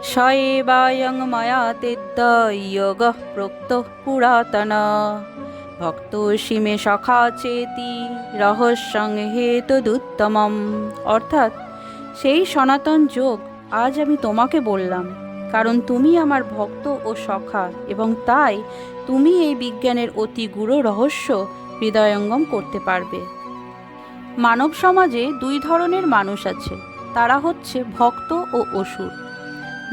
स एवायं मया तेद्ध योगः प्रोक्तः पुरातन ভক্তোসি মে সখা চেতি রহস্যং হেতদুত্তমম। অর্থাৎ সেই সনাতন যোগ আজ আমি তোমাকে বললাম, কারণ তুমি আমার ভক্ত ও সখা, এবং তাই তুমি এই বিজ্ঞানের অতি গূঢ় রহস্য হৃদয়ঙ্গম করতে পারবে। মানব সমাজে দুই ধরনের মানুষ আছে, তারা হচ্ছে ভক্ত ও অসুর।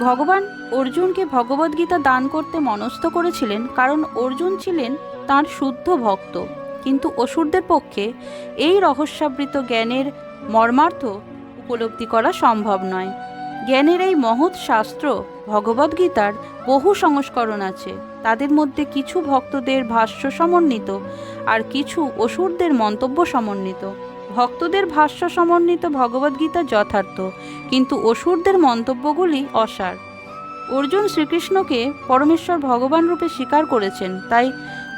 ভগবান অর্জুনকে ভগবদ্গীতা দান করতে মনস্থ করেছিলেন, কারণ অর্জুন ছিলেন তাঁর শুদ্ধ ভক্ত। কিন্তু অসুরদের পক্ষে এই রহস্যাবৃত জ্ঞানের মর্মার্থ উপলব্ধি করা সম্ভব নয়। জ্ঞানের এই মহৎ শাস্ত্র ভগবদ্গীতার বহু সংস্করণ আছে, তাদের মধ্যে কিছু ভক্তদের ভাষ্য সমন্বিত আর কিছু অসুরদের মন্তব্য সমন্বিত। ভক্তদের ভাষ্য সমন্বিত ভগবদ্গীতা যথার্থ, কিন্তু অসুরদের মন্তব্যগুলি অসার। অর্জুন শ্রীকৃষ্ণকে পরমেশ্বর ভগবান রূপে স্বীকার করেছেন, তাই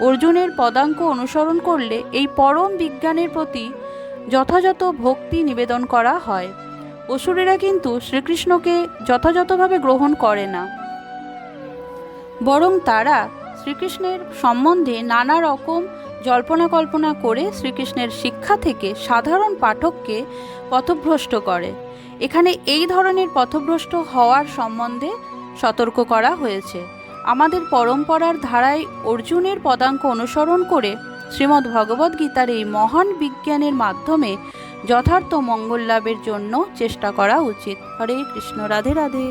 অর্জুনের পদাঙ্ক অনুসরণ করলে এই পরম বিজ্ঞানের প্রতি যথাযথ ভক্তি নিবেদন করা হয়। অসুরেরা কিন্তু শ্রীকৃষ্ণকে যথাযথভাবে গ্রহণ করে না, বরং তারা শ্রীকৃষ্ণের সম্বন্ধে নানা রকম জল্পনা কল্পনা করে শ্রীকৃষ্ণের শিক্ষা থেকে সাধারণ পাঠককে পথভ্রষ্ট করে। এখানে এই ধরনের পথভ্রষ্ট হওয়ার সম্বন্ধে সতর্ক করা হয়েছে। আমাদের পরম্পরার ধারায় অর্জুনের পদাঙ্ক অনুসরণ করে শ্রীমদ্ ভগবদ্গীতার এই মহান বিজ্ঞানের মাধ্যমে যথার্থ মঙ্গল লাভের জন্য চেষ্টা করা উচিত। হরে কৃষ্ণ, রাধে রাধে।